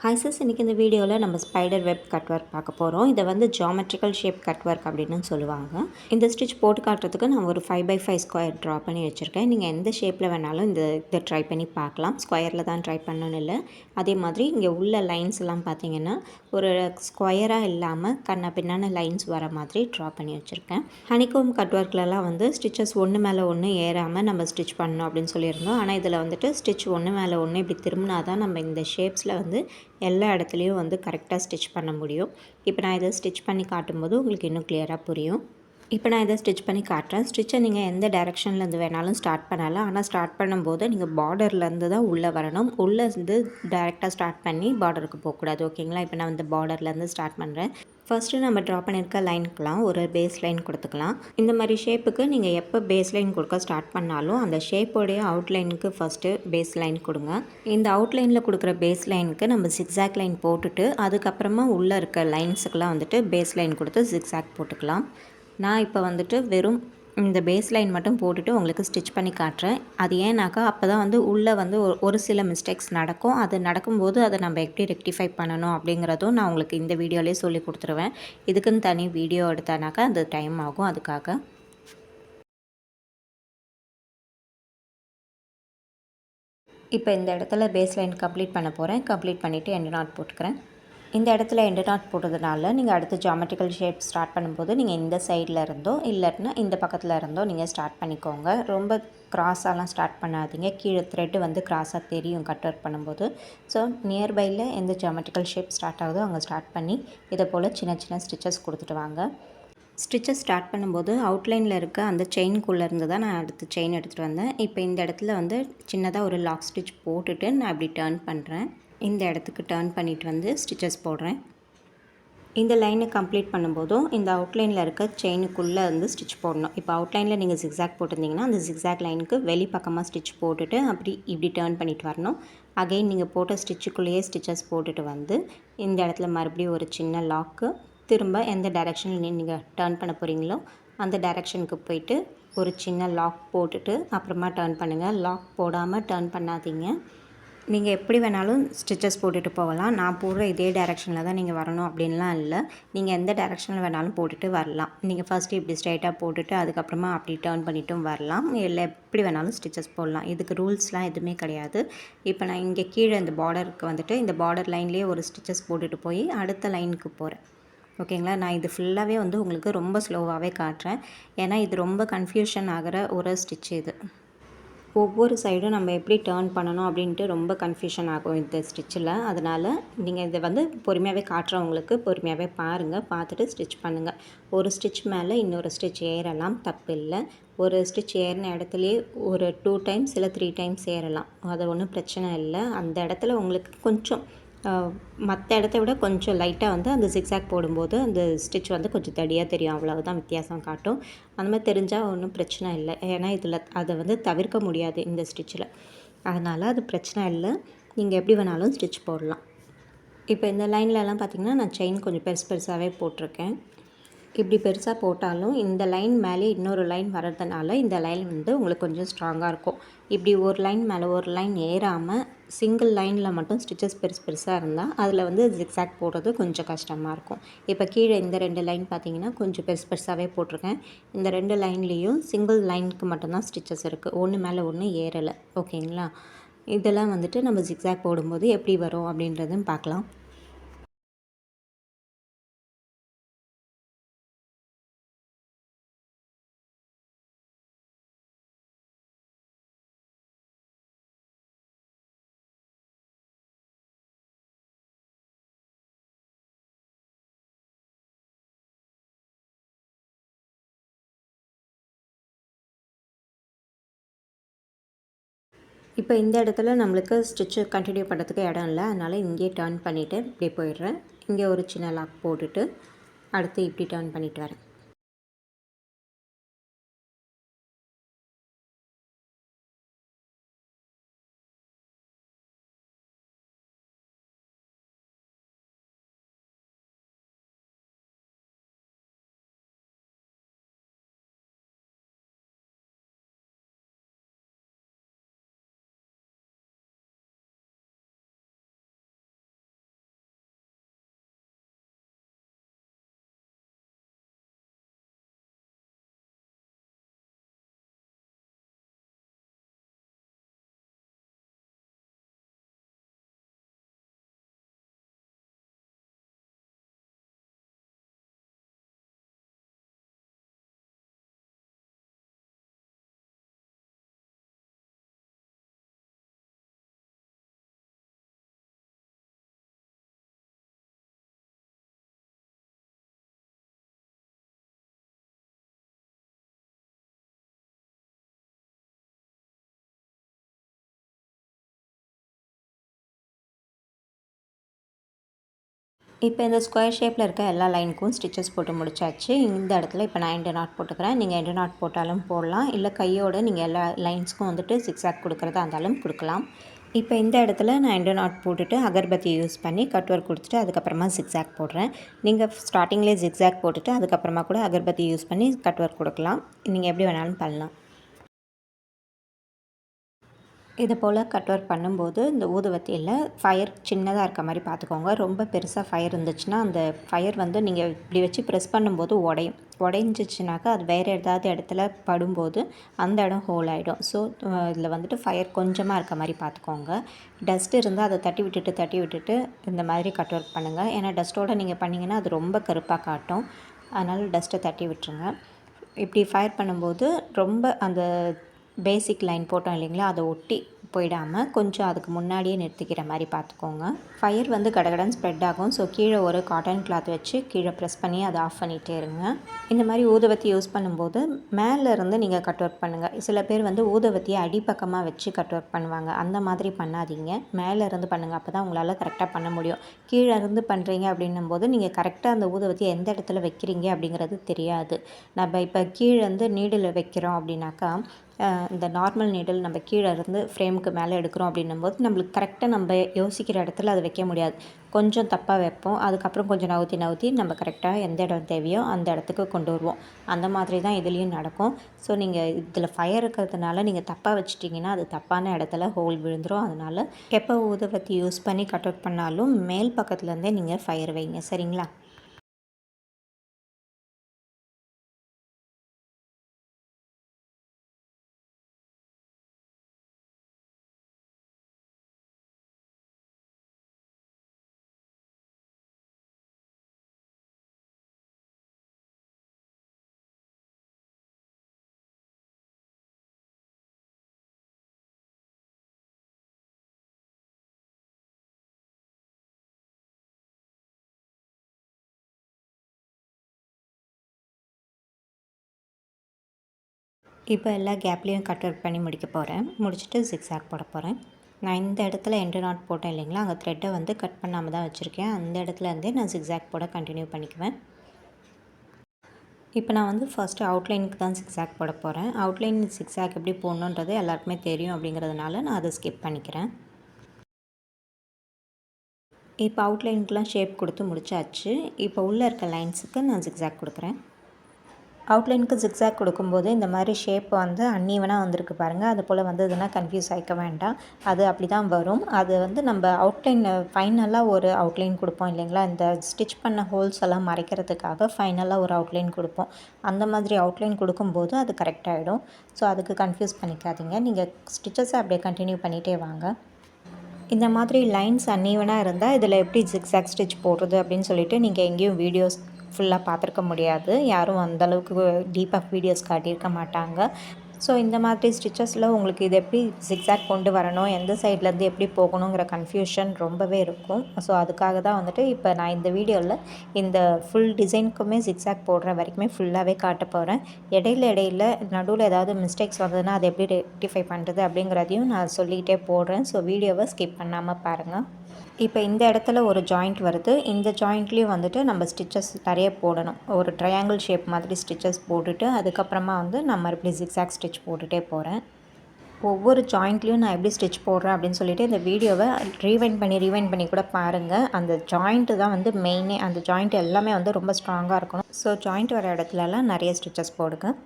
Hi sis, இன்றைக்கி இந்த வீடியோவில் நம்ம ஸ்பைடர் வெப் கட் ஒர்க் பார்க்க போகிறோம். இதை வந்து ஜியாமெட்ரிக்கல் ஷேப் கட் ஒர்க் அப்படின்னு சொல்லுவாங்க. இந்த ஸ்டிச் போட்டு காட்டுறதுக்கு நான் ஒரு 5x5 ஸ்கொயர் ட்ரா பண்ணி வச்சுருக்கேன். நீங்கள் எந்த ஷேப்பில் வேணாலும் இதை ட்ரை பண்ணி பார்க்கலாம். ஸ்கொயரில் தான் ட்ரை பண்ணணும் இல்லை. அதே மாதிரி இங்கே உள்ள லைன்ஸ் எல்லாம் பார்த்தீங்கன்னா ஒரு ஸ்கொயராக இல்லாமல் கண்ணா பின்னான லைன்ஸ் வர மாதிரி ட்ரா பண்ணி வச்சுருக்கேன். ஹனிகோம் கட் ஒர்க்லலாம் வந்து ஸ்டிச்சஸ் ஒன்று மேலே ஒன்று ஏறாமல் நம்ம ஸ்டிச் பண்ணணும் அப்படின்னு சொல்லியிருந்தோம். ஆனால் இதில் வந்துட்டு ஸ்டிச் ஒன்று மேலே ஒன்று இப்படி திரும்பினா தான் நம்ம இந்த ஷேப்ஸில் வந்து எல்லா இடத்துலையும் வந்து கரெக்டாக ஸ்டிச் பண்ண முடியும். இப்போ நான் இதை ஸ்டிச் பண்ணி காட்டும்போது உங்களுக்கு இன்னும் கிளியராக புரியும். இப்போ நான் இதை ஸ்டிச் பண்ணி காட்டுறேன். ஸ்டிச்சை நீங்கள் எந்த டைரெக்ஷன்லேருந்து வேணாலும் ஸ்டார்ட் பண்ணலாம். ஆனால் ஸ்டார்ட் பண்ணும்போது நீங்கள் பார்டர்லேருந்து தான் உள்ளே வரணும். உள்ளே இருந்து டைரெக்டாக ஸ்டார்ட் பண்ணி பார்டருக்கு போகக்கூடாது. ஓகேங்களா? இப்போ நான் இந்த பார்டர்லேருந்து ஸ்டார்ட் பண்ணுறேன். ஃபஸ்ட்டு நம்ம ட்ரா பண்ணியிருக்க லைனுக்கெலாம் ஒரு பேஸ் லைன் கொடுத்துக்கலாம். இந்த மாதிரி ஷேப்புக்கு நீங்கள் எப்போ பேஸ் லைன் கொடுக்க ஸ்டார்ட் பண்ணாலும் அந்த ஷேப்போடைய அவுட்லைனுக்கு ஃபஸ்ட்டு பேஸ் லைன் கொடுங்க. இந்த அவுட்லைனில் கொடுக்குற பேஸ் லைனுக்கு நம்ம ஜிக்ஸாக் லைன் போட்டுட்டு அதுக்கப்புறமா உள்ளே இருக்க லைன்ஸுக்கெலாம் வந்துட்டு பேஸ் லைன் கொடுத்து ஜிக்ஸாக் போட்டுக்கலாம். நான் இப்போ வந்துட்டு வெறும் இந்த பேஸ் லைன் மட்டும் போட்டுட்டு உங்களுக்கு ஸ்டிச் பண்ணி காட்டுறேன். அது ஏன்னாக்கா அப்போ தான் வந்து உள்ளே வந்து ஒரு சில மிஸ்டேக்ஸ் நடக்கும். அது நடக்கும்போது அதை நம்ம எப்படி ரெக்டிஃபை பண்ணணும் அப்படிங்கிறதும் நான் உங்களுக்கு இந்த வீடியோலேயே சொல்லி கொடுத்துருவேன். இதுக்குன்னு தனி வீடியோ எடுத்தானாக்கா அது டைம் ஆகும். அதுக்காக இப்போ இந்த இடத்துல பேஸ் லைன் கம்ப்ளீட் பண்ண போகிறேன். கம்ப்ளீட் பண்ணிவிட்டு எண்ட் நாட் போட்டுக்கிறேன். இந்த இடத்துல எண்டு நாட் போட்டதுனால நீங்கள் அடுத்து ஜியாமெட்ரிக்கல் ஷேப் ஸ்டார்ட் பண்ணும்போது நீங்கள் இந்த சைடில் இருந்தோ இல்லைன்னா இந்த பக்கத்தில் இருந்தோ நீங்கள் ஸ்டார்ட் பண்ணிக்கோங்க. ரொம்ப க்ராஸாலாம் ஸ்டார்ட் பண்ணாதீங்க. கீழே த்ரெட்டு வந்து க்ராஸாக தெரியும் கட் ஒர்க் பண்ணும்போது. ஸோ நியர்பையில் எந்த ஜியாமெட்ரிக்கல் ஷேப் ஸ்டார்ட் ஆகுதோ அங்கே ஸ்டார்ட் பண்ணி இதை போல் சின்ன சின்ன ஸ்டிச்சஸ் கொடுத்துட்டு வாங்க. ஸ்டிச்சஸ் ஸ்டார்ட் பண்ணும்போது அவுட்லைனில் இருக்க அந்த செயின்குள்ளே இருந்து தான் நான் அடுத்து செயின் எடுத்துகிட்டு வந்தேன். இப்போ இந்த இடத்துல வந்து சின்னதாக ஒரு லாக் ஸ்டிச் போட்டுட்டு நான் இப்படி டர்ன் பண்ணுறேன். இந்த இடத்துக்கு டர்ன் பண்ணிவிட்டு வந்து ஸ்டிச்சஸ் போடுறேன். இந்த லைனை கம்ப்ளீட் பண்ணும்போதும் இந்த அவுட்லைனில் இருக்க செயினுக்குள்ளே வந்து ஸ்டிச் போடணும். இப்போ அவுட்லைனில் நீங்கள் ஜிக்ஸாக் போட்டிருந்தீங்கன்னா அந்த ஜிக்ஸாக் லைனுக்கு வெளிப்பக்கமாக ஸ்டிச் போட்டுட்டு இப்படி டர்ன் பண்ணிட்டு வரணும். அகைன் நீங்கள் போட்ட ஸ்டிச்சுக்குள்ளேயே ஸ்டிச்சஸ் போட்டுட்டு வந்து இந்த இடத்துல மறுபடியும் ஒரு சின்ன லாக்கு, திரும்ப எந்த டைரெக்ஷனில் நீங்கள் டர்ன் பண்ண போகிறீங்களோ அந்த டைரெக்ஷனுக்கு போயிட்டு ஒரு சின்ன லாக் போட்டுட்டு அப்புறமா டர்ன் பண்ணுங்கள். லாக் போடாமல் டர்ன் பண்ணாதீங்க. நீங்கள் எப்படி வேணாலும் ஸ்டிச்சஸ் போட்டுட்டு போகலாம். நான் போடுற இதே டைரெக்ஷனில் தான் நீங்கள் வரணும் அப்படின்லாம் இல்லை. நீங்கள் எந்த டைரெக்ஷனில் வேணாலும் போட்டுட்டு வரலாம். நீங்கள் ஃபஸ்ட்டு இப்படி ஸ்ட்ரைட்டாக போட்டுட்டு அதுக்கப்புறமா அப்படி டர்ன் பண்ணிட்டும் வரலாம். இல்லை எப்படி வேணாலும் ஸ்டிச்சஸ் போடலாம். இதுக்கு ரூல்ஸ்லாம் எதுவுமே கிடையாது. இப்போ நான் இங்கே கீழே இந்த பார்டருக்கு வந்துட்டு இந்த பார்டர் லைன்லேயே ஒரு ஸ்டிச்சஸ் போட்டுட்டு போய் அடுத்த லைனுக்கு போகிறேன். ஓகேங்களா? நான் இது ஃபுல்லாகவே வந்து உங்களுக்கு ரொம்ப ஸ்லோவாகவே காட்டுறேன். ஏன்னா இது ரொம்ப கன்ஃபியூஷன் ஆகிற ஒரு ஸ்டிச் இது. ஒவ்வொரு சைடும் நம்ம எப்படி டர்ன் பண்ணணும் அப்படின்ட்டு ரொம்ப கன்ஃபியூஷன் ஆகும் இந்த ஸ்டிச்சில். அதனால் நீங்கள் இதை வந்து பொறுமையாகவே காட்டுறவங்களுக்கு பொறுமையாகவே பாருங்கள். பார்த்துட்டு ஸ்டிச் பண்ணுங்கள். ஒரு ஸ்டிச் மேலே இன்னொரு ஸ்டிச் ஏறலாம், தப்பு இல்லை. ஒரு ஸ்டிச் ஏறின இடத்துலையே ஒரு 2 டைம்ஸ் இல்லை 3 டைம்ஸ் ஏறலாம். அது ஒன்றும் பிரச்சனை இல்லை. அந்த இடத்துல உங்களுக்கு கொஞ்சம் மற்ற இடத்த விட கொஞ்சம் லைட்டாக வந்து அந்த ஜிக்ஸாக் போடும்போது அந்த ஸ்டிச் வந்து கொஞ்சம் தடியாக தெரியும். அவ்வளவுதான் வித்தியாசம் காட்டும். அந்த மாதிரி தெரிஞ்சால் ஒன்றும் பிரச்சனை இல்லை. ஏன்னா இதில் அதை வந்து தவிர்க்க முடியாது இந்த ஸ்டிச்சில். அதனால் அது பிரச்சனை இல்லை. நீங்கள் எப்படி வேணாலும் ஸ்டிச் போடலாம். இப்போ இந்த லைன்லலாம் பார்த்திங்கன்னா நான் செயின் கொஞ்சம் பெருசாகவே போட்டிருக்கேன். இப்படி பெருசாக போட்டாலும் இந்த லைன் மேலே இன்னொரு லைன் வர்றதுனால இந்த லைன் வந்து உங்களுக்கு கொஞ்சம் ஸ்ட்ராங்காக இருக்கும். இப்படி ஒரு லைன் மேலே ஒரு லைன் ஏறாமல் சிங்கிள் லைனில் மட்டும் ஸ்டிச்சஸ் பெருசாக இருந்தால் அதில் வந்து ஜிக்ஸாக் போடுறது கொஞ்சம் கஷ்டமாக இருக்கும். இப்போ கீழே இந்த 2 லைன் பார்த்திங்கன்னா கொஞ்சம் பெருசாகவே போட்டிருக்கேன். இந்த 2 லைன்லேயும் சிங்கிள் லைனுக்கு மட்டும்தான் ஸ்டிச்சஸ் இருக்குது. ஒன்று மேலே ஒன்று ஏறலை. ஓகேங்களா? இதெல்லாம் வந்துட்டு நம்ம ஜிக்ஸாக் போடும்போது எப்படி வரும் அப்படின்றதும் பார்க்கலாம். இப்போ இந்த இடத்துல நம்மளுக்கு ஸ்டிச்சு கண்டினியூ பண்ணுறதுக்கு இடம் இல்லை. அதனால் இங்கேயே டர்ன் பண்ணிவிட்டு இப்படி போயிடுறேன். இங்கே ஒரு சின்ன லாக் போட்டுட்டு அடுத்து இப்படி டர்ன் பண்ணிவிட்டு வரேன். இப்போ இந்த ஸ்கொயர் ஷேப்பில் இருக்க எல்லா லைனுக்கும் ஸ்டிச்சஸ் போட்டு முடிச்சாச்சு. இந்த இடத்துல இப்போ நான் எண்டு நாட் போட்டுக்கிறேன். நீங்கள் எண்டு நாட் போட்டாலும் போடலாம், இல்லை கையோடு நீங்கள் எல்லா லைன்ஸ்க்கும் வந்துட்டு ஜிக்ஸாக் கொடுக்குறதா இருந்தாலும் கொடுக்கலாம். இப்போ இந்த இடத்துல நான் எண்டு நாட் போட்டுட்டு அகர்பத்தி யூஸ் பண்ணி கட் ஒர்க் கொடுத்துட்டு அதுக்கப்புறமா ஜிக்ஸாக் போடுறேன். நீங்கள் ஸ்டார்டிங்லேயே ஜிக்ஸாக் போட்டுட்டு அதுக்கப்புறமா கூட அகர்பத்தி யூஸ் பண்ணி கட் ஒர்க் கொடுக்கலாம். நீங்கள் எப்படி வேணாலும் பண்ணலாம். இது போல் கட் ஒர்க் பண்ணும்போது இந்த ஊதுவத்தியில் ஃபயர் சின்னதாக இருக்க மாதிரி பார்த்துக்கோங்க. ரொம்ப பெருசாக ஃபயர் இருந்துச்சுன்னா அந்த ஃபயர் வந்து நீங்கள் இப்படி வச்சு ப்ரெஸ் பண்ணும்போது உடையும். உடைஞ்சிச்சுனாக்கா அது வேறு ஏதாவது இடத்துல படும்போது அந்த இடம் ஹோல் ஆகிடும். ஸோ இதில் வந்துட்டு ஃபயர் கொஞ்சமாக இருக்க மாதிரி பார்த்துக்கோங்க. டஸ்ட் இருந்தால் அதை தட்டி விட்டுட்டு இந்த மாதிரி கட் ஒர்க் பண்ணுங்கள். ஏன்னா டஸ்ட்டோடு நீங்கள் பண்ணிங்கன்னா அது ரொம்ப கருப்பாக காட்டும். அதனால் டஸ்ட்டை தட்டி விட்டுருங்க. இப்படி ஃபயர் பண்ணும்போது ரொம்ப அந்த பேசிக் லைன் போட்டோம் இல்லைங்களா, அதை ஒட்டி போயிடாமல் கொஞ்சம் அதுக்கு முன்னாடியே நிறுத்திக்கிற மாதிரி பார்த்துக்கோங்க. ஃபயர் வந்து கடகடன் ஸ்ப்ரெட் ஆகும். ஸோ கீழே ஒரு காட்டன் கிளாத் வச்சு கீழே ப்ரெஸ் பண்ணி அதை ஆஃப் பண்ணிகிட்டே இருங்க. இந்த மாதிரி ஊதுவத்தி யூஸ் பண்ணும்போது மேலேருந்து நீங்கள் கட் ஒர்க் பண்ணுங்கள். சில பேர் வந்து ஊதுவத்தியை அடிப்பக்கமாக வச்சு கட் ஒர்க் பண்ணுவாங்க. அந்த மாதிரி பண்ணாதீங்க, மேலேருந்து பண்ணுங்கள். அப்போ தான் உங்களால் கரெக்டாக பண்ண முடியும். கீழே இருந்து பண்ணுறீங்க அப்படின்னும் போது நீங்கள் கரெக்டாக அந்த ஊதுவத்தியை எந்த இடத்துல வைக்கிறீங்க அப்படிங்கிறது தெரியாது. நம்ம இப்போ கீழே இருந்து நீடில் வைக்கிறோம் அப்படின்னாக்கா இந்த நார்மல் நீடில் நம்ம கீழே இருந்து ஃப்ரேமுக்கு மேலே எடுக்கிறோம் அப்படின்னும்போது நம்மளுக்கு கரெக்டாக நம்ம யோசிக்கிற இடத்துல அதை வைக்க முடியாது. கொஞ்சம் தப்பாக வைப்போம். அதுக்கப்புறம் கொஞ்சம் நவுத்தி நம்ம கரெக்டாக எந்த இடம் தேவையோ அந்த இடத்துக்கு கொண்டு வருவோம். அந்த மாதிரி தான் இதுலேயும் நடக்கும். ஸோ நீங்கள் இதில் ஃபயர் இருக்கிறதுனால நீங்கள் தப்பாக வச்சிட்டிங்கன்னா அது தப்பான இடத்துல ஹோல் விழுந்துடும். அதனால் எப்போ ஊதுவத்தி யூஸ் பண்ணி கட் ஒர்க் பண்ணாலும் மேல் பக்கத்துலேருந்தே நீங்கள் ஃபயர் வைங்க, சரிங்களா? இப்போ எல்லா கேப்லேயும் கட் ஒர்க் பண்ணி முடிக்க போகிறேன். முடிச்சுட்டு ஜிக்ஸாக் போட போகிறேன். நான் இந்த இடத்துல எண்டு நாட் போட்டேன் இல்லைங்களா, அங்கே த்ரெட்டை வந்து கட் பண்ணாமல் தான் வச்சுருக்கேன். அந்த இடத்துலேருந்தே நான் ஜிக்ஸாக் போட கண்டினியூ பண்ணிக்குவேன். இப்போ நான் வந்து ஃபஸ்ட்டு அவுட்லைனுக்கு தான் ஜிக்ஸாக் போட போகிறேன். அவுட்லைன் ஜிக்ஸாக் எப்படி போடணுன்றது எல்லாருக்குமே தெரியும் அப்படிங்கிறதுனால நான் அதை ஸ்கிப் பண்ணிக்கிறேன். இப்போ அவுட்லைனுக்குலாம் ஷேப் கொடுத்து முடிச்சாச்சு. இப்போ உள்ளே இருக்க லைன்ஸுக்கு நான் ஜிக்ஸாக் கொடுக்குறேன். அவுட்லைனுக்கு ஜிக்ஸாக் கொடுக்கும்போது இந்த மாதிரி ஷேப் வந்து அன்ஈவனாக வந்திருக்கு பாருங்கள். அது போல் வந்ததுன்னா கன்ஃபியூஸ் ஆகிக்க வேண்டாம். அது அப்படி தான் வரும். அது வந்து நம்ம அவுட்லைன் ஃபைனலாக ஒரு அவுட்லைன் கொடுப்போம் இல்லைங்களா, இந்த ஸ்டிச் பண்ண ஹோல்ஸ் எல்லாம் மறைக்கிறதுக்காக ஃபைனலாக ஒரு அவுட்லைன் கொடுப்போம். அந்த மாதிரி அவுட்லைன் கொடுக்கும்போது அது கரெக்டாகிடும். ஸோ அதுக்கு கன்ஃபியூஸ் பண்ணிக்காதீங்க. நீங்கள் ஸ்டிச்சஸை அப்படியே கண்டினியூ பண்ணிகிட்டே வாங்க. இந்த மாதிரி லைன்ஸ் அன்ஈவனாக இருந்தால் இதில் எப்படி ஜிக்ஸாக் ஸ்டிச் போடுறது அப்படின்னு சொல்லிட்டு நீங்கள் எங்கேயும் வீடியோஸ் ஃபுல்லாக பார்த்துருக்க முடியாது. யாரும் அந்தளவுக்கு டீப்பாக வீடியோஸ் காட்டியிருக்க மாட்டாங்க. ஸோ இந்த மாதிரி ஸ்டிச்சஸில் உங்களுக்கு இது எப்படி ஜிக்ஸாக் கொண்டு வரணும், எந்த சைட்லேருந்து எப்படி போகணுங்கிற கன்ஃபியூஷன் ரொம்பவே இருக்கும். ஸோ அதுக்காக தான் வந்துட்டு இப்போ நான் இந்த வீடியோவில் இந்த ஃபுல் டிசைனுக்குமே ஜிக்ஸாக் போடுற வரைக்குமே ஃபுல்லாகவே காட்ட போகிறேன். இடையில நடுவில் ஏதாவது மிஸ்டேக்ஸ் வந்ததுன்னா அதை எப்படி ரெக்டிஃபை பண்ணுறது அப்படிங்கிறதையும் நான் சொல்லிக்கிட்டே போடுறேன். ஸோ வீடியோவை ஸ்கிப் பண்ணாமல் பாருங்கள். இப்போ இந்த இடத்துல ஒரு ஜாயிண்ட் வருது. இந்த ஜாயிண்ட்லேயும் வந்துட்டு நம்ம ஸ்டிச்சஸ் நிறைய போடணும். ஒரு ட்ரையாங்கிள் ஷேப் மாதிரி ஸ்டிச்சஸ் போட்டுட்டு அதுக்கப்புறமா வந்து நான் மறுபடியும் ஜிக்ஸாக் ஸ்டிச் போட்டுகிட்டே போகிறேன். ஒவ்வொரு ஜாயிண்ட்லேயும் நான் எப்படி ஸ்டிச் போடுறேன் அப்படின்னு சொல்லிட்டு இந்த வீடியோவை ரீவைண்ட் பண்ணி கூட பாருங்கள். அந்த ஜாயிண்ட்டு தான் வந்து மெயினே. அந்த ஜாயிண்ட் எல்லாமே வந்து ரொம்ப ஸ்ட்ராங்காக இருக்கணும். ஸோ ஜாயிண்ட் வர இடத்துலலாம் நிறைய ஸ்டிச்சஸ் போடுங்க.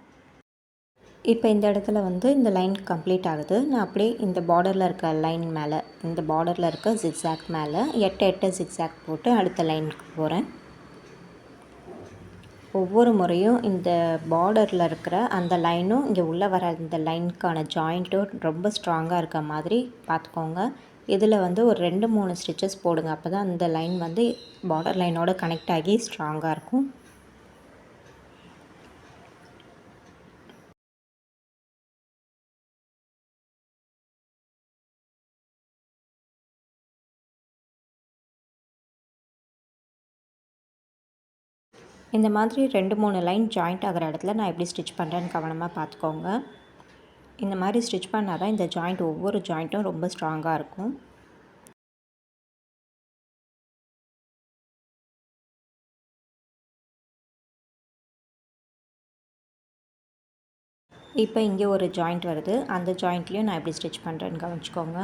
இப்போ இந்த இடத்துல வந்து இந்த லைன் கம்ப்ளீட் ஆகுது. நான் அப்படியே இந்த பார்டரில் இருக்க லைன் மேலே, இந்த பார்டரில் இருக்க ஜிக்ஸாக் மேலே 8 ஜிக்ஸாக் போட்டு அடுத்த லைனுக்கு போகிறேன். ஒவ்வொரு முறையும் இந்த பார்டரில் இருக்கிற அந்த லைனும் இங்கே உள்ளே வர இந்த லைனுக்கான ஜாயிண்ட்டும் ரொம்ப ஸ்ட்ராங்காக இருக்க மாதிரி பார்த்துக்கோங்க. இதில் வந்து ஒரு 2-3 ஸ்டிச்சஸ் போடுங்க. அப்போ தான் அந்த லைன் வந்து பார்டர் லைனோட கனெக்ட் ஆகி ஸ்ட்ராங்காக இருக்கும். இந்த மாதிரி 2-3 லைன் ஜாயிண்ட் ஆகிற இடத்துல நான் எப்படி ஸ்டிச் பண்ணுறேன்னு கவனமாக பார்த்துக்கோங்க. இந்த மாதிரி ஸ்டிச் பண்ணால் தான் இந்த ஜாயிண்ட் ஒவ்வொரு ஜாயிண்ட்டும் ரொம்ப ஸ்ட்ராங்காக இருக்கும். இப்போ இங்கே ஒரு ஜாயிண்ட் வருது, அந்த ஜாயிண்ட்லேயும் நான் எப்படி ஸ்டிச் பண்ணுறேன்னு கவனிச்சுக்கோங்க.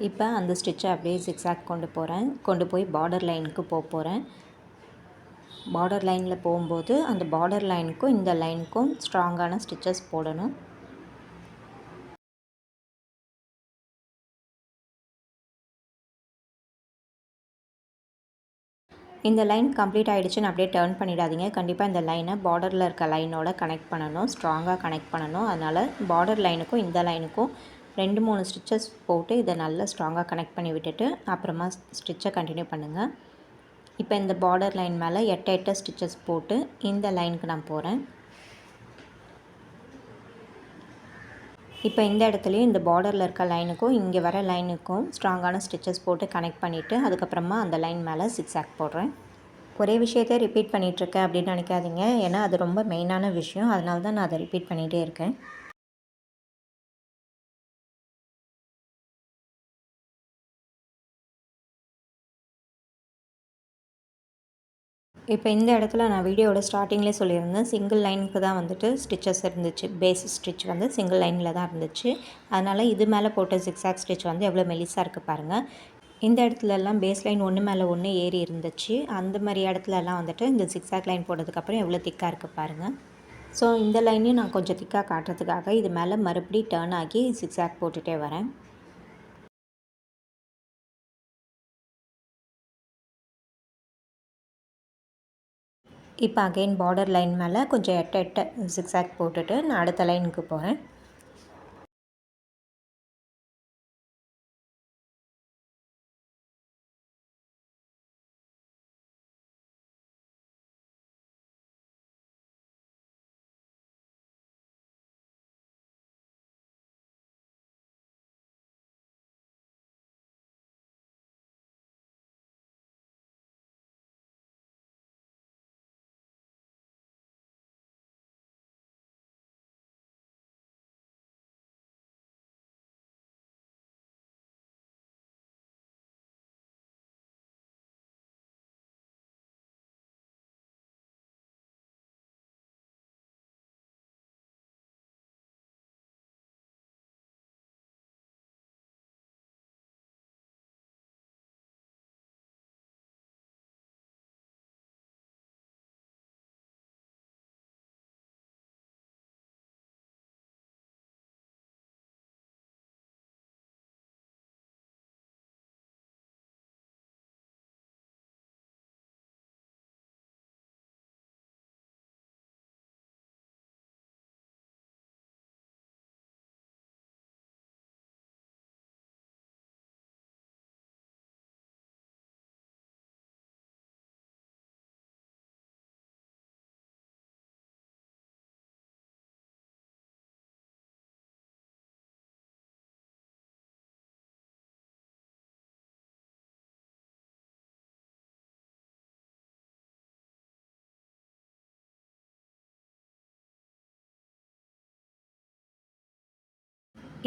இப்போ அந்த ஸ்டிச்சை அப்படியே ஜிக்ஸாக் கொண்டு போய் பார்டர் லைனுக்கு போகிறேன். பார்டர் லைனில் போகும்போது அந்த பார்டர் லைனுக்கும் இந்த லைனுக்கும் ஸ்ட்ராங்கான ஸ்டிச்சஸ் போடணும். இந்த லைன் கம்ப்ளீட் ஆகிடுச்சுன்னு அப்படியே டர்ன் பண்ணிடாதீங்க. கண்டிப்பாக இந்த லைனை பார்டரில் இருக்க லைனோட கனெக்ட் பண்ணணும், ஸ்ட்ராங்காக கனெக்ட் பண்ணணும். அதனால் பார்டர் லைனுக்கும் இந்த லைனுக்கும் 2-3 ஸ்டிச்சஸ் போட்டு இதை நல்லா ஸ்ட்ராங்காக கனெக்ட் பண்ணி விட்டுட்டு அப்புறமா ஸ்டிச்சை கண்டினியூ பண்ணுங்கள். இப்போ இந்த பார்டர் லைன் மேலே 8 ஸ்டிச்சஸ் போட்டு இந்த லைனுக்கு நான் போகிறேன். இப்போ இந்த இடத்துலையும் இந்த பார்டரில் இருக்க லைனுக்கும் இங்கே வர லைனுக்கும் ஸ்ட்ராங்கான ஸ்டிச்சஸ் போட்டு கனெக்ட் பண்ணிவிட்டு அதுக்கப்புறமா அந்த லைன் மேலே ஜிக்ஸாக் போடுறேன். ஒரே விஷயத்தை ரிப்பீட் பண்ணிகிட்ருக்கேன் அப்படின்னு நினைக்காதீங்க, ஏன்னா அது ரொம்ப மெயினான விஷயம். அதனால தான் நான் அதை ரிப்பீட் பண்ணிகிட்டே இருக்கேன். இப்போ இந்த இடத்துல நான் வீடியோவோட ஸ்டார்டிங்லேயே சொல்லியிருந்தேன், சிங்கிள் லைனுக்கு தான் வந்துட்டு ஸ்டிச்சஸ் இருந்துச்சு. பேஸ் ஸ்டிச் வந்து சிங்கிள் லைனில் தான் இருந்துச்சு. அதனால் இது மேலே போட்ட ஜிக்ஸாக் ஸ்டிச் வந்து எவ்வளோ மெலிசாக இருக்குது பாருங்கள். இந்த இடத்துலலாம் பேஸ் லைன் ஒன்று மேலே ஒன்று ஏறி இருந்துச்சு. அந்த மாதிரி இடத்துலலாம் வந்துட்டு இந்த ஜிக்ஸாக் லைன் போட்டதுக்கப்புறம் எவ்வளோ திக்காக இருக்குது பாருங்கள். ஸோ இந்த லைனையும் நான் கொஞ்சம் திக்காக காட்டுறதுக்காக இது மேலே மறுபடியும் டர்ன் ஆகி ஜிக்ஸாக் போட்டுகிட்டே வரேன். இப்போ அகெயின் பார்டர் லைன் மேலே கொஞ்சம் 8 ஜிக்ஸாக் போட்டுட்டு நான் அடுத்த லைனுக்கு போகிறேன்.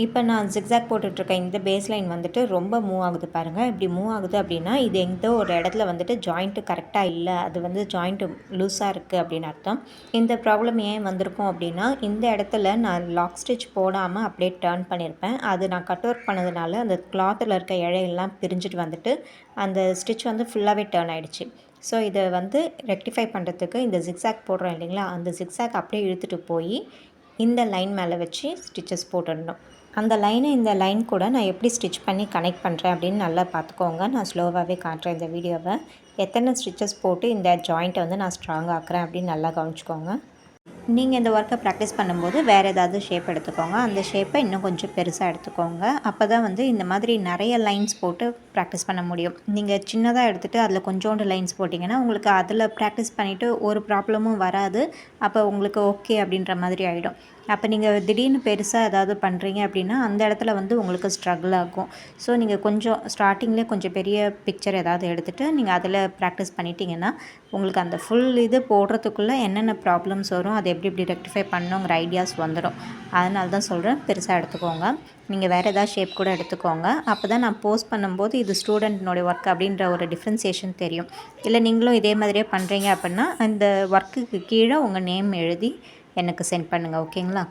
இப்போ நான் ஜிக்ஸாக் போட்டுட்ருக்க இந்த பேஸ் லைன் வந்துட்டு ரொம்ப மூவ் ஆகுது பாருங்கள். இப்படி மூவ் ஆகுது அப்படின்னா இது எந்த ஒரு இடத்துல வந்துட்டு ஜாயிண்ட்டு கரெக்டாக இல்லை, அது வந்து ஜாயிண்ட்டு லூஸாக இருக்குது அப்படின்னு அர்த்தம். இந்த ப்ராப்ளம் ஏன் வந்திருக்கும் அப்படின்னா, இந்த இடத்துல நான் லாக் ஸ்டிச் போடாமல் அப்படியே டர்ன் பண்ணியிருப்பேன். அது நான் கட் ஒர்க் பண்ணதுனால அந்த கிளாத்தில் இருக்க இழையெல்லாம் பிரிஞ்சுட்டு வந்துட்டு அந்த ஸ்டிச் வந்து ஃபுல்லாகவே டர்ன் ஆகிடுச்சு. ஸோ இதை வந்து ரெக்டிஃபை பண்ணுறதுக்கு இந்த ஜிக்ஸாக் போடுறோம் இல்லைங்களா, அந்த ஜிக்ஸாக் அப்படியே இழுத்துட்டு போய் இந்த லைன் மேலே வச்சு ஸ்டிச்சஸ் போட்டுடணும். அந்த லைனை இந்த லைன் கூட நான் எப்படி ஸ்டிச் பண்ணி கனெக்ட் பண்ணுறேன் அப்படின்னு நல்லா பார்த்துக்கோங்க. நான் ஸ்லோவாகவே காட்டுறேன் இந்த வீடியோவை. எத்தனை ஸ்டிச்சஸ் போட்டு இந்த ஜாயிண்ட்டை வந்து நான் ஸ்ட்ராங் ஆக்குறேன் அப்படின்னு நல்லா கவனிச்சுக்கோங்க. நீங்கள் இந்த ஒர்க்கை ப்ராக்டிஸ் பண்ணும்போது வேறு ஏதாவது ஷேப் எடுத்துக்கோங்க. அந்த ஷேப்பை இன்னும் கொஞ்சம் பெருசாக எடுத்துக்கோங்க. அப்போ தான் வந்து இந்த மாதிரி நிறைய லைன்ஸ் போட்டு ப்ராக்டிஸ் பண்ண முடியும். நீங்கள் சின்னதாக எடுத்துகிட்டு அதில் கொஞ்சோண்டு லைன்ஸ் போட்டிங்கன்னா உங்களுக்கு அதில் ப்ராக்டிஸ் பண்ணிவிட்டு ஒரு ப்ராப்ளமும் வராது. அப்போ உங்களுக்கு ஓகே அப்படின்ற மாதிரி ஆகிடும். அப்போ நீங்கள் திடீர்னு பெருசாக ஏதாவது பண்ணுறீங்க அப்படின்னா அந்த இடத்துல வந்து உங்களுக்கு ஸ்ட்ரகிள் ஆகும். ஸோ நீங்கள் கொஞ்சம் ஸ்டார்டிங்லேயே கொஞ்சம் பெரிய பிக்சர் ஏதாவது எடுத்துகிட்டு நீங்கள் அதில் ப்ராக்டிஸ் பண்ணிட்டீங்கன்னா உங்களுக்கு அந்த ஃபுல் இது போடுறதுக்குள்ளே என்னென்ன ப்ராப்ளம்ஸ் வரும், அதை எப்படி எப்படி ரெக்டிஃபை பண்ணணுங்கிற ஐடியாஸ் வந்துடும். அதனால தான் சொல்கிறேன், பெருசாக எடுத்துக்கோங்க. நீங்கள் வேறு ஏதாவது ஷேப் கூட எடுத்துக்கோங்க. அப்போ தான் நான் போஸ்ட் பண்ணும்போது இது ஸ்டூடெண்ட்னுடைய ஒர்க் அப்படின்ற ஒரு டிஃப்ரென்சியேஷன் தெரியும். இல்லை நீங்களும் இதே மாதிரியே பண்ணுறீங்க அப்படின்னா அந்த ஒர்க்குக்கு கீழே உங்கள் நேம் எழுதி எனக்கு சென்ட் பண்ணுங்கள். ஓகேங்களா?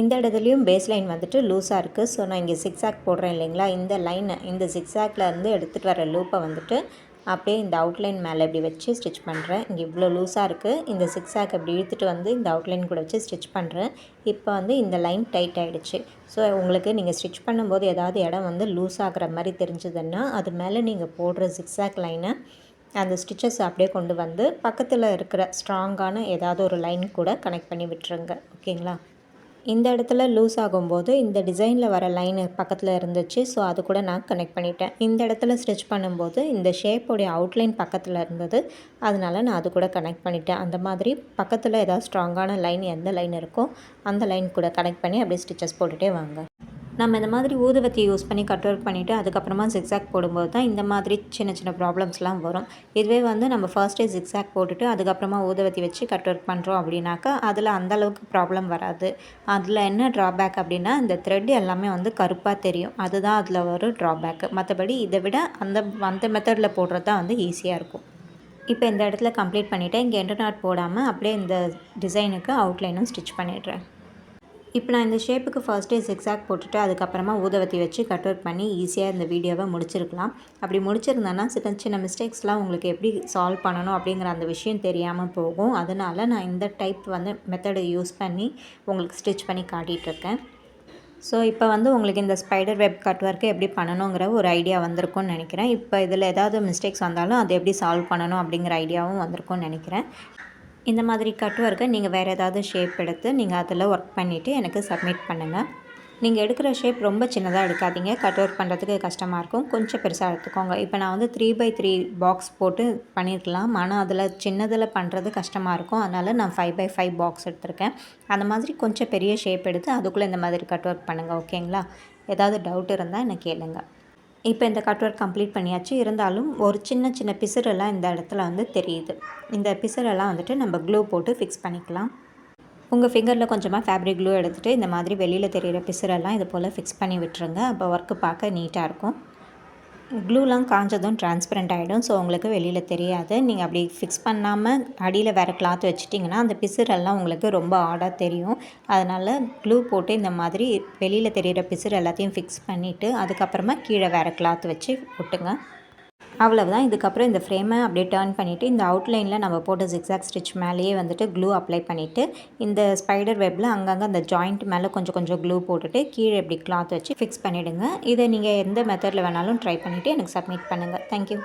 இந்த இடத்துலையும் பேஸ் லைன் வந்துட்டு லூஸாக இருக்குது. ஸோ நான் இங்கே சிக்ஸாக் போடுறேன் இல்லைங்களா, இந்த லைனை இந்த சிக்ஸாக்லேருந்து எடுத்துகிட்டு வர லூப்பை வந்துட்டு அப்படியே இந்த அவுட்லைன் மேலே இப்படி வச்சு ஸ்டிச் பண்ணுறேன். இங்கே இவ்வளோ லூஸாக இருக்குது. இந்த சிக்ஸாக் இப்படி இழுத்துட்டு வந்து இந்த அவுட்லைன் கூட வச்சு ஸ்டிச் பண்ணுறேன். இப்போ வந்து இந்த லைன் டைட் ஆகிடுச்சு. ஸோ உங்களுக்கு நீங்கள் ஸ்டிச் பண்ணும்போது ஏதாவது இடம் வந்து லூஸ் ஆகிற மாதிரி தெரிஞ்சதுன்னா அது மேலே நீங்கள் போடுற சிக்ஸாக் லைனை அந்த ஸ்டிச்சஸ் அப்படியே கொண்டு வந்து பக்கத்தில் இருக்கிற ஸ்ட்ராங்கான ஏதாவது ஒரு லைன் கூட கனெக்ட் பண்ணி விட்டுருங்க. ஓகேங்களா? இந்த இடத்துல லூஸ் ஆகும்போது இந்த டிசைனில் வர லைனு பக்கத்தில் இருந்துச்சு. ஸோ அது கூட நான் கனெக்ட் பண்ணிட்டேன். இந்த இடத்துல ஸ்டிச் பண்ணும்போது இந்த ஷேப்போடைய அவுட்லைன் பக்கத்தில் இருந்தது. அதனால நான் அது கூட கனெக்ட் பண்ணிட்டேன். அந்த மாதிரி பக்கத்தில் ஏதாவது ஸ்ட்ராங்கான லைன் எந்த லைன் இருக்கோ அந்த லைன் கூட கனெக்ட் பண்ணி அப்படியே ஸ்டிச்சஸ் போட்டுகிட்டே வாங்க. நம்ம இந்த மாதிரி ஊதுவத்தி யூஸ் பண்ணி கட் ஒர்க் பண்ணிவிட்டு அதுக்கப்புறமா ஜிக்ஸாக் போடும்போது தான் இந்த மாதிரி சின்ன சின்ன ப்ராப்ளம்ஸ்லாம் வரும். இதுவே வந்து நம்ம ஃபர்ஸ்ட்டே ஜிக்ஸாக் போட்டுட்டு அதுக்கப்புறமா ஊதுவத்தி வச்சு கட் ஒர்க் பண்ணுறோம் அப்படின்னாக்கா அதில் அந்தளவுக்கு ப்ராப்ளம் வராது. அதில் என்ன ட்ராபேக் அப்படின்னா இந்த த்ரெட் எல்லாமே வந்து கருப்பாக தெரியும். அதுதான் அதில் ஒரு ட்ராபேக்கு. மற்றபடி இதை விட அந்த மெத்தடில் போடுறது தான் வந்து ஈஸியாக இருக்கும். இப்போ இந்த இடத்துல கம்ப்ளீட் பண்ணிவிட்டேன். இங்கே எண்டு நாட் போடாமல் அப்படியே இந்த டிசைனுக்கு அவுட்லைனும் ஸ்டிச் பண்ணிடுறேன். இப்போ நான் இந்த ஷேப்புக்கு ஃபர்ஸ்ட்டே ஜிக்ஸாக் போட்டுட்டு அதுக்கப்புறமா ஊதுவத்தி வச்சு கட் ஒர்க் பண்ணி ஈஸியாக இந்த வீடியோவை முடிச்சிருக்கலாம். அப்படி முடிச்சிருந்தேன்னா சின்ன சின்ன மிஸ்டேக்ஸ்லாம் உங்களுக்கு எப்படி சால்வ் பண்ணணும் அப்படிங்கிற அந்த விஷயம் தெரியாமல் போகும். அதனால் நான் இந்த டைப் வந்து மெத்தடை யூஸ் பண்ணி உங்களுக்கு ஸ்டிச் பண்ணி காட்டிகிட்ருக்கேன். ஸோ இப்போ வந்து உங்களுக்கு இந்த ஸ்பைடர் வெப் கட் ஒர்க்கு எப்படி பண்ணணுங்கிற ஒரு ஐடியா வந்திருக்கும்னு நினைக்கிறேன். இப்போ இதில் ஏதாவது மிஸ்டேக்ஸ் வந்தாலும் அதை எப்படி சால்வ் பண்ணணும் அப்படிங்கிற ஐடியாவும் வந்திருக்கும்னு நினைக்கிறேன். இந்த மாதிரி கட் ஒர்க்கை நீங்கள் வேறு ஏதாவது ஷேப் எடுத்து நீங்கள் அதில் ஒர்க் பண்ணிவிட்டு எனக்கு சப்மிட் பண்ணுங்கள். நீங்கள் எடுக்கிற ஷேப் ரொம்ப சின்னதாக எடுக்காதீங்க. கட் ஒர்க் பண்ணுறதுக்கு கஷ்டமாக இருக்கும். கொஞ்சம் பெருசாக எடுத்துக்கோங்க. இப்போ நான் வந்து 3x3 பாக்ஸ் போட்டு பண்ணியிருக்கலாம். ஆனால் அதில் சின்னதில் பண்ணுறது கஷ்டமாக இருக்கும். அதனால் நான் 5x5 பாக்ஸ் எடுத்திருக்கேன். அந்த மாதிரி கொஞ்சம் பெரிய ஷேப் எடுத்து அதுக்குள்ளே இந்த மாதிரி கட் ஒர்க் பண்ணுங்கள். ஓகேங்களா? ஏதாவது டவுட் இருந்தால் என்னை கேளுங்க. இப்போ இந்த கட் ஒர்க் கம்ப்ளீட் பண்ணியாச்சு. இருந்தாலும் ஒரு சின்ன சின்ன பிசுறெல்லாம் இந்த இடத்துல வந்து தெரியுது. இந்த பிசுறெல்லாம் வந்துட்டு நம்ம க்ளூ போட்டு ஃபிக்ஸ் பண்ணிக்கலாம். உங்கள் ஃபிங்கரில் கொஞ்சமாக ஃபேப்ரிக் க்ளூ எடுத்துகிட்டு இந்த மாதிரி வெளியில் தெரிகிற பிசுறெல்லாம் இது போல் ஃபிக்ஸ் பண்ணி விட்டுருங்க. அப்போ ஒர்க்கு பார்க்க நீட்டாக இருக்கும். க்ளூலாம் காஞ்சதும் டிரான்ஸ்பரண்ட் ஆகிடும். ஸோ உங்களுக்கு வெளியில் தெரியாது. நீங்கள் அப்படி ஃபிக்ஸ் பண்ணாமல் அடியில் வேறு கிளாத் வச்சுட்டிங்கன்னா அந்த பிசுறெல்லாம் உங்களுக்கு ரொம்ப ஆடாக தெரியும். அதனால் க்ளூ போட்டு இந்த மாதிரி வெளியில் தெரிகிற பிசுறு எல்லாத்தையும் ஃபிக்ஸ் பண்ணிவிட்டு அதுக்கப்புறமா கீழே வேறு கிளாத் வச்சு ஒட்டுங்க. அவ்வளவுதான். இதுக்கப்புறம் இந்த ஃப்ரேமை அப்படியே டர்ன் பண்ணிவிட்டு இந்த அவுட்லைனில் நம்ம போட்ட ஜிக்ஸாக் ஸ்டிச் மேலேயே வந்துட்டு க்ளூ அப்ளை பண்ணிவிட்டு இந்த ஸ்பைடர் வெப்பில் அங்கங்கே அந்த ஜாயிண்ட் மேலே கொஞ்சம் கொஞ்சம் க்ளூ போட்டுட்டு கீழே இப்படி கிளாத் வச்சு ஃபிக்ஸ் பண்ணிவிடுங்க. இதை நீங்கள் எந்த மெத்தடில் வேணாலும் ட்ரை பண்ணிவிட்டு எனக்கு சப்மிட் பண்ணுங்கள். தேங்க்யூ.